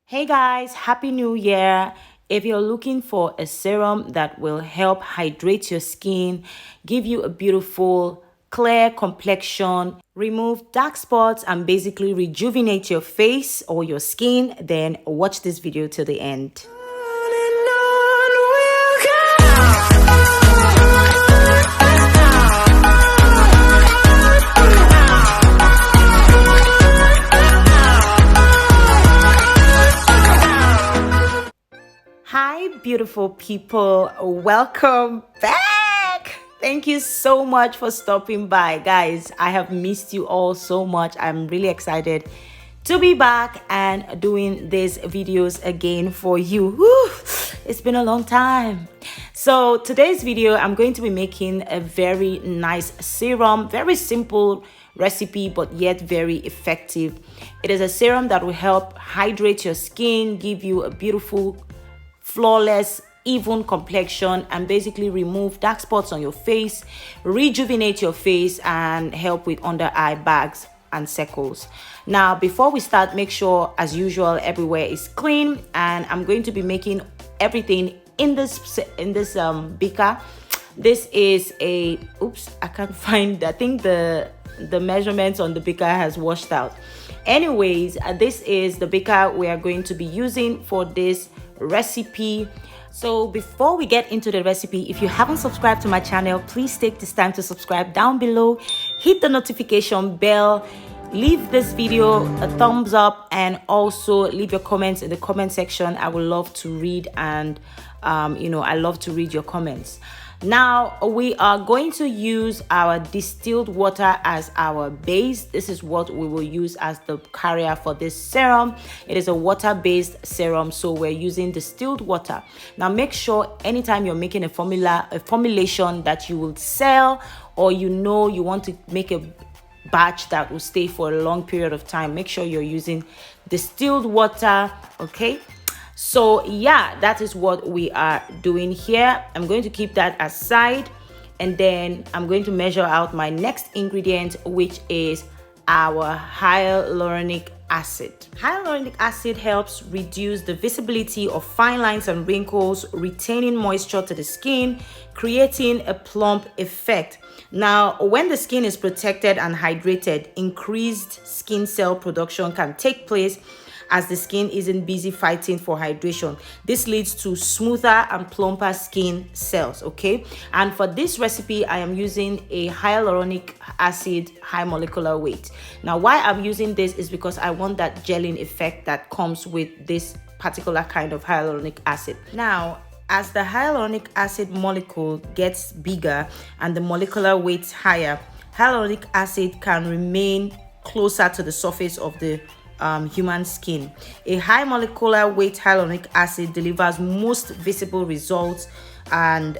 Hey guys, Happy New Year! If you're looking for a serum that will help hydrate your skin, give you a beautiful, clear complexion, remove dark spots, and basically rejuvenate your face or your skin, then watch this video till the end. Hi, beautiful people. Welcome back. Thank you so much for stopping by. Guys, I have missed you all so much. I'm really excited to be back and doing these videos again for you. Whew, it's been a long time. So today's video, I'm going to be making a very nice serum, very simple recipe, but yet very effective. It is a serum that will help hydrate your skin, give you a beautiful, flawless, even complexion, and basically remove dark spots on your face, rejuvenate your face, and help with under eye bags and circles. Now, before we start, make sure, as usual, everywhere is clean, and I'm going to be making everything in this beaker. This is a I can't find, I think the measurements on the beaker has washed out. Anyways, this is the beaker we are going to be using for this recipe. So before we get into the recipe, if you haven't subscribed to my channel, please take this time to subscribe down below, hit the notification bell, leave this video a thumbs up, and also leave your comments in the comment section. I would love to read, and I love to read your comments. Now we are going to use our distilled water as our base. This is what we will use as the carrier for this serum. It is a water-based serum, so we're using distilled water. Now make sure anytime you're making a formulation that you will sell, or you want to make a batch that will stay for a long period of time, make sure you're using distilled water. Okay, so yeah, that is what we are doing here. I'm going to keep that aside, and then I'm going to measure out my next ingredient, which is our hyaluronic acid. Hyaluronic acid helps reduce the visibility of fine lines and wrinkles, retaining moisture to the skin, creating a plump effect. Now, when the skin is protected and hydrated, increased skin cell production can take place as the skin isn't busy fighting for hydration. This leads to smoother and plumper skin cells. Okay, and for this recipe, I am using a hyaluronic acid high molecular weight. Now, why I'm using this is because I want that gelling effect that comes with this particular kind of hyaluronic acid. Now, as the hyaluronic acid molecule gets bigger and the molecular weight higher, hyaluronic acid can remain closer to the surface of the human skin. A high molecular weight hyaluronic acid delivers most visible results, and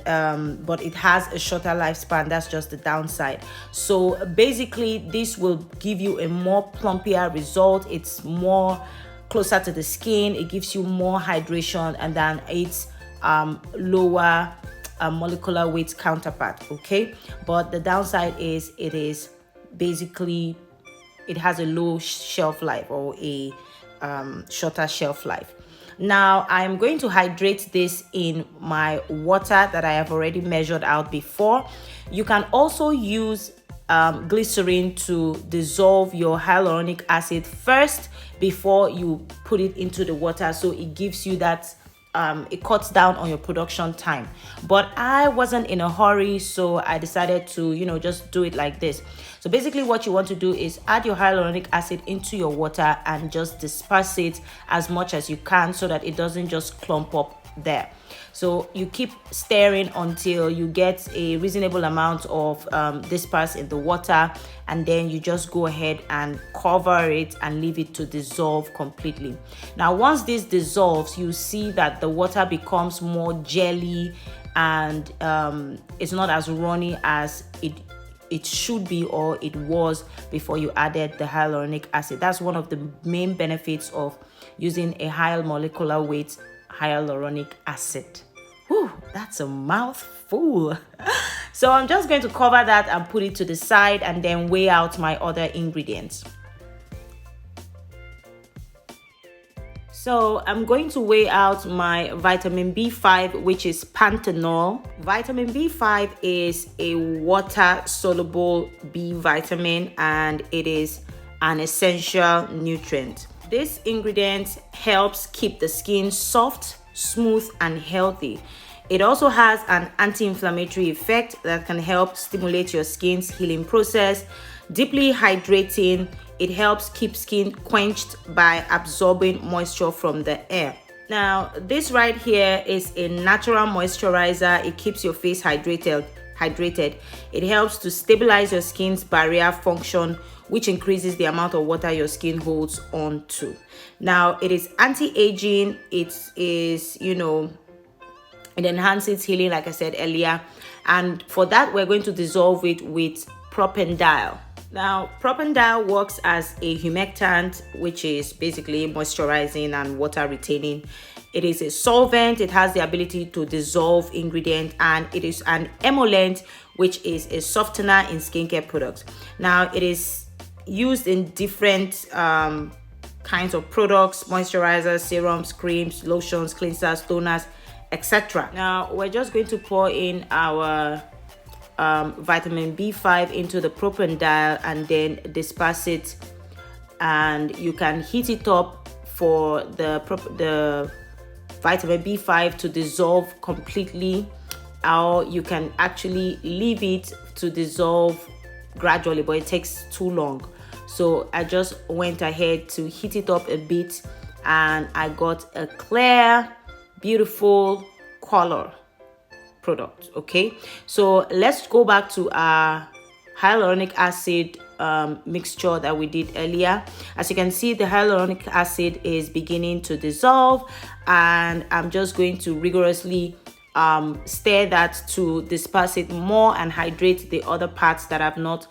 but it has a shorter lifespan. That's just the downside. So basically, this will give you a more plumpier result. It's more closer to the skin. It gives you more hydration, and then it's lower molecular weight counterpart. Okay, but the downside is it has a low shelf life, or a shorter shelf life. Now I am going to hydrate this in my water that I have already measured out before. You can also use glycerin to dissolve your hyaluronic acid first before you put it into the water, so it gives you that it cuts down on your production time. But I wasn't in a hurry, so I decided to just do it like this. So basically what you want to do is add your hyaluronic acid into your water and just disperse it as much as you can, so that it doesn't just clump up there. So you keep stirring until you get a reasonable amount of disperse in the water, and then you just go ahead and cover it and leave it to dissolve completely. Now once this dissolves, you see that the water becomes more jelly, and it's not as runny as it should be, or it was before you added the hyaluronic acid. That's one of the main benefits of using a high molecular weight hyaluronic acid. Whew, that's a mouthful. So I'm just going to cover that and put it to the side, and then weigh out my other ingredients. So I'm going to weigh out my vitamin B5, which is panthenol. Vitamin B5 is a water-soluble B vitamin, and it is an essential nutrient. This ingredient helps keep the skin soft, smooth, and healthy. It also has an anti-inflammatory effect that can help stimulate your skin's healing process. Deeply hydrating, it helps keep skin quenched by absorbing moisture from the air. Now, this right here is a natural moisturizer. It keeps your face hydrated. It helps to stabilize your skin's barrier function, which increases the amount of water your skin holds on to. Now, it is anti-aging. It is, it enhances healing, like I said earlier. And for that, we're going to dissolve it with Propanediol. Now, Propanediol works as a humectant, which is basically moisturizing and water retaining. It is a solvent. It has the ability to dissolve ingredients, and it is an emollient, which is a softener in skincare products. Now, it is used in different kinds of products: moisturizers, serums, creams, lotions, cleansers, toners, etc. Now, we're just going to pour in our vitamin B5 into the Propanediol and then disperse it, and you can heat it up for the vitamin B5 to dissolve completely, or you can actually leave it to dissolve gradually, but it takes too long. So I just went ahead to heat it up a bit, and I got a clear, beautiful color product. Okay, so let's go back to our hyaluronic acid mixture that we did earlier. As you can see, the hyaluronic acid is beginning to dissolve, and I'm just going to rigorously stir that to disperse it more and hydrate the other parts that have not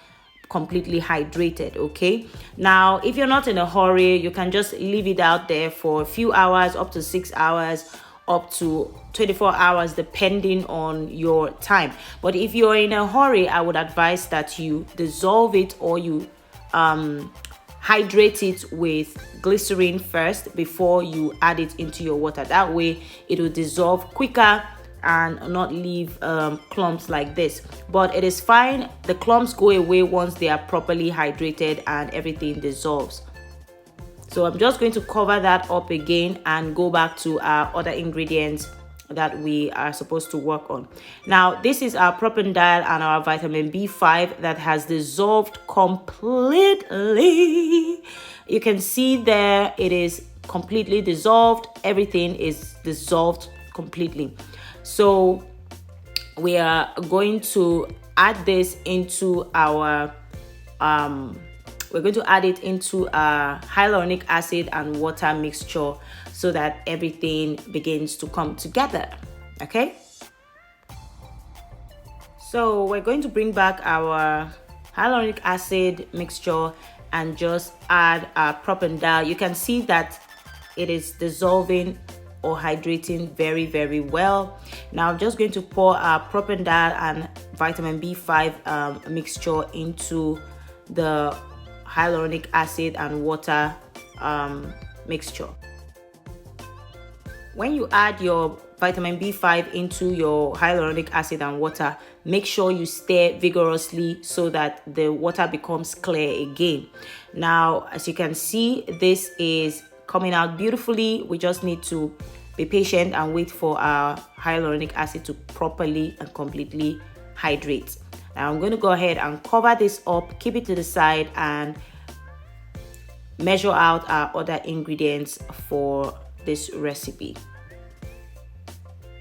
completely hydrated. Okay, now if you're not in a hurry, you can just leave it out there for a few hours, up to 6 hours, up to 24 hours, depending on your time. But if you're in a hurry, I would advise that you dissolve it, or you hydrate it with glycerin first before you add it into your water. That way it will dissolve quicker and not leave clumps like this. But it is fine, the clumps go away once they are properly hydrated and everything dissolves. So I'm just going to cover that up again and go back to our other ingredients that we are supposed to work on. Now, this is our Propanediol and our vitamin B5 that has dissolved completely. You can see there it is completely dissolved. Everything is dissolved completely. So we are going to add this into our we're going to add it into our hyaluronic acid and water mixture so that everything begins to come together. Okay, so we're going to bring back our hyaluronic acid mixture and just add our Propanediol. You can see that it is dissolving or hydrating very, very well. Now I'm just going to pour our Propanediol and vitamin B5 mixture into the hyaluronic acid and water mixture. When you add your vitamin B5 into your hyaluronic acid and water, make sure you stir vigorously so that the water becomes clear again. Now, as you can see, this is coming out beautifully. We just need to be patient and wait for our hyaluronic acid to properly and completely hydrate. Now I'm going to go ahead and cover this up, keep it to the side, and measure out our other ingredients for this recipe.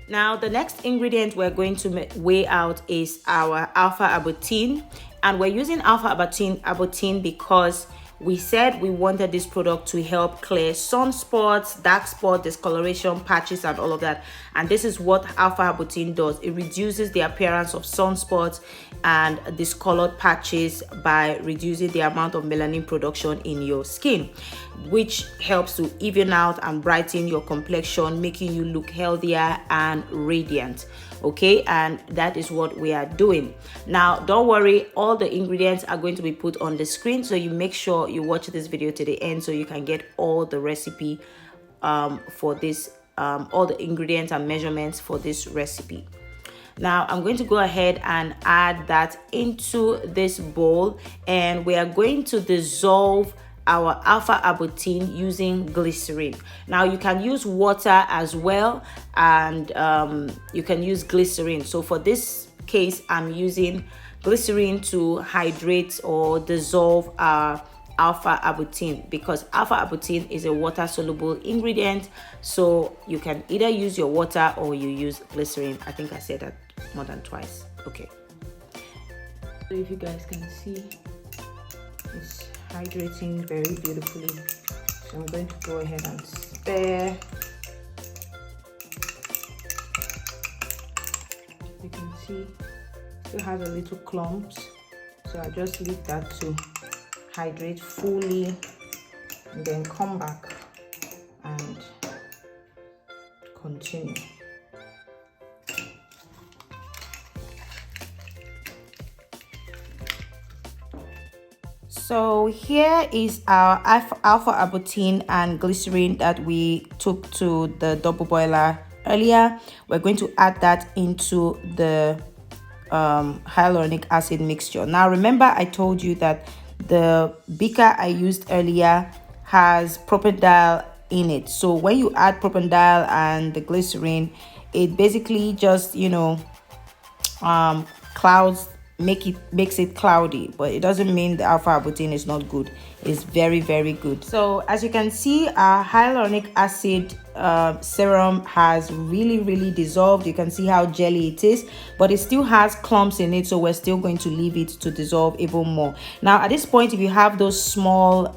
Now the next ingredient we're going to weigh out is our alpha arbutin, and we're using alpha arbutin because we said we wanted this product to help clear sunspots, dark spot, discoloration, patches, and all of that. And this is what alpha arbutin does. It reduces the appearance of sunspots and discolored patches by reducing the amount of melanin production in your skin, which helps to even out and brighten your complexion, making you look healthier and radiant. Okay, and that is what we are doing. Now don't worry, all the ingredients are going to be put on the screen, so you make sure you watch this video to the end so you can get all the recipe for this, all the ingredients and measurements for this recipe. Now I'm going to go ahead and add that into this bowl, and we are going to dissolve our alpha arbutin using glycerin. Now you can use water as well, and you can use glycerin. So for this case, I'm using glycerin to hydrate or dissolve our alpha arbutin, because alpha arbutin is a water soluble ingredient. So you can either use your water or you use glycerin. I think I said that more than twice. Okay, so if you guys can see, it's hydrating very beautifully. So I'm going to go ahead and stir. You can see it still has a little clumps, so I just leave that to hydrate fully and then come back and continue. So here is our alpha arbutin and glycerin that we took to the double boiler earlier. We're going to add that into the hyaluronic acid mixture. Now remember, I told you that the beaker I used earlier has Propanediol in it. So when you add Propanediol and the glycerin, it basically just, you know, makes it cloudy, but it doesn't mean the alpha arbutin is not good. It's very, very good. So as you can see, our hyaluronic acid serum has really dissolved. You can see how jelly it is, but it still has clumps in it, so we're still going to leave it to dissolve even more. Now at this point, if you have those small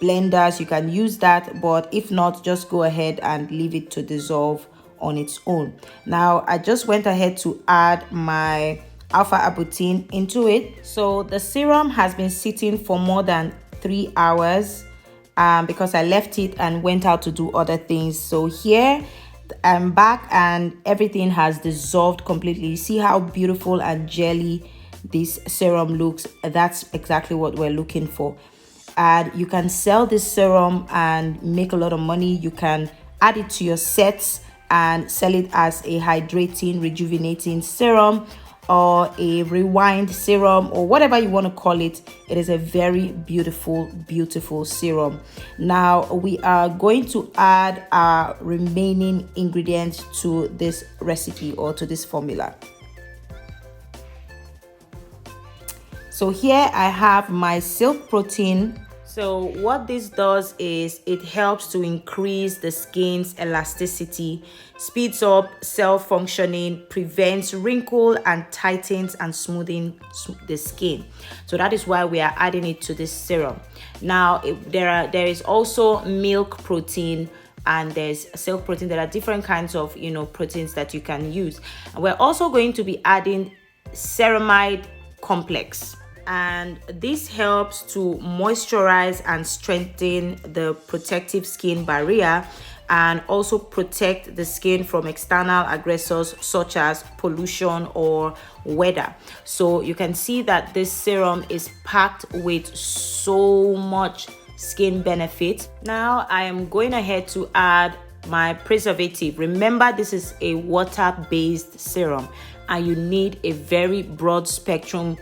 blenders, you can use that, but if not, just go ahead and leave it to dissolve on its own. Now I just went ahead to add my alpha arbutin into it. So the serum has been sitting for more than 3 hours because I left it and went out to do other things. So here I'm back and everything has dissolved completely. See how beautiful and jelly this serum looks? That's exactly what we're looking for. And you can sell this serum and make a lot of money. You can add it to your sets and sell it as a hydrating, rejuvenating serum or a rewind serum or whatever you want to call it. It is a very beautiful serum. Now we are going to add our remaining ingredients to this recipe or to this formula. So here I have my silk protein. So what this does is it helps to increase the skin's elasticity, speeds up cell functioning, prevents wrinkle, and tightens and smoothing the skin. So that is why we are adding it to this serum. Now there is also milk protein and there's silk protein. There are different kinds of proteins that you can use. And we're also going to be adding ceramide complex. And this helps to moisturize and strengthen the protective skin barrier and also protect the skin from external aggressors such as pollution or weather. So you can see that this serum is packed with so much skin benefit. Now I am going ahead to add my preservative. Remember, this is a water-based serum and you need a very broad spectrum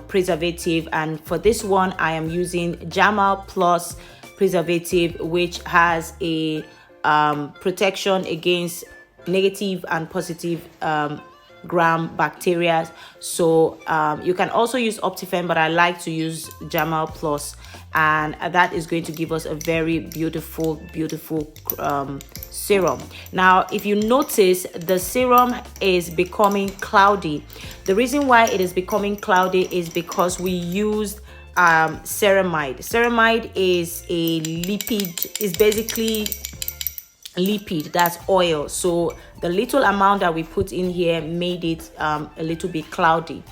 preservative, and for this one I am using Germall Plus preservative, which has a protection against negative and positive gram bacteria. So you can also use Optifem, but I like to use Germall Plus, and that is going to give us a very beautiful serum. Now if you notice, the serum is becoming cloudy. The reason why it is becoming cloudy is because we used ceramide. Ceramide is a lipid, is basically lipid, that's oil. So the little amount that we put in here made it a little bit cloudy.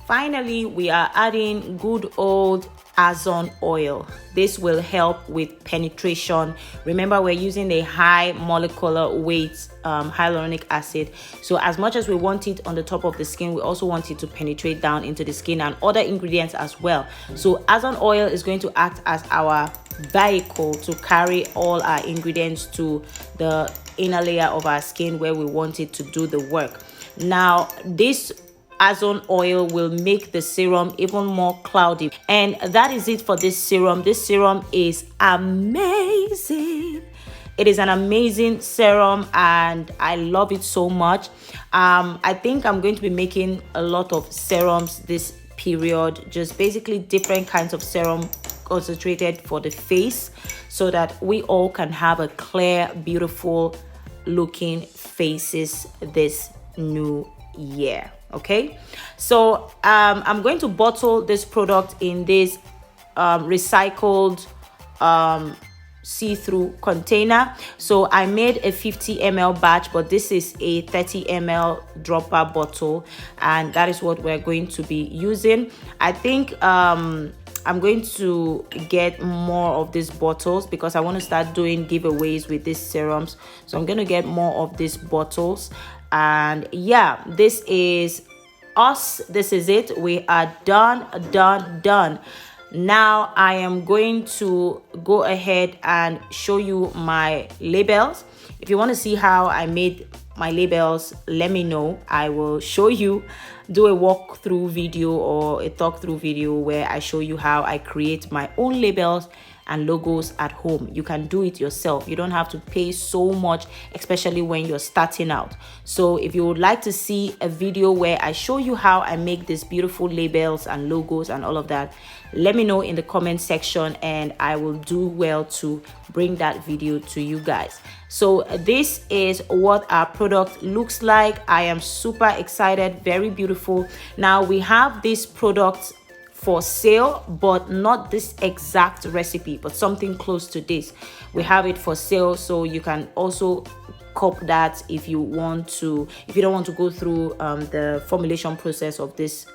Finally, we are adding good old azone oil. This will help with penetration. Remember, we're using a high molecular weight hyaluronic acid, so as much as we want it on the top of the skin, we also want it to penetrate down into the skin and other ingredients as well. So azone oil is going to act as our vehicle to carry all our ingredients to the inner layer of our skin where we want it to do the work. Now, this azone oil will make the serum even more cloudy, and that is it for this serum. This serum is amazing. It is an amazing serum and I love it so much. I think I'm going to be making a lot of serums this period, just basically different kinds of serum concentrated for the face, so that we all can have a clear, beautiful looking faces this new year. Okay, so I'm going to bottle this product in this recycled see-through container. So I made a 50 ml batch, but this is a 30 ml dropper bottle, and that is what we're going to be using. I think I'm going to get more of these bottles because I want to start doing giveaways with these serums. So I'm going to get more of these bottles. And yeah, this is us. This is it. We are done. Now I am going to go ahead and show you my labels. If you want to see how I made my labels, let me know. I will show you, do a walkthrough video or a talk through video where I show you how I create my own labels and logos at home. You can do it yourself. You don't have to pay so much, especially when you're starting out. So if you would like to see a video where I show you how I make these beautiful labels and logos and all of that, let me know in the comment section and I will do well to bring that video to you guys. So this is what our product looks like. I am super excited, very beautiful. Now we have this product for sale, but not this exact recipe, but something close to this. We have it for sale, so you can also cop that if you want to, if you don't want to go through the formulation process of this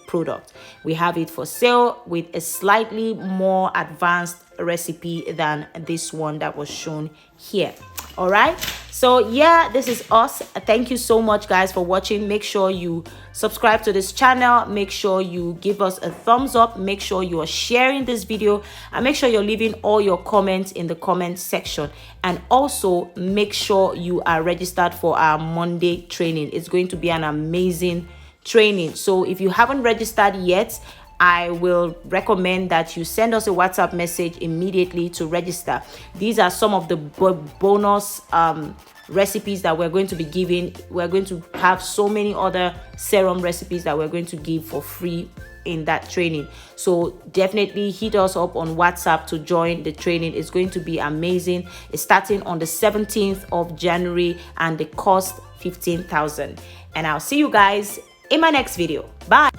product. We have it for sale with a slightly more advanced recipe than this one that was shown here. All right, so yeah, this is us. Thank you so much guys for watching. Make sure you subscribe to this channel, make sure you give us a thumbs up, make sure you are sharing this video, and make sure you're leaving all your comments in the comment section. And also make sure you are registered for our Monday training. It's going to be an amazing training. So if you haven't registered yet, I will recommend that you send us a WhatsApp message immediately to register. These are some of the bonus recipes that we're going to be giving. We're going to have so many other serum recipes that we're going to give for free in that training. So definitely hit us up on WhatsApp to join the training. It's going to be amazing. It's starting on the 17th of January and the cost 15,000. And I'll see you guys in my next video. Bye.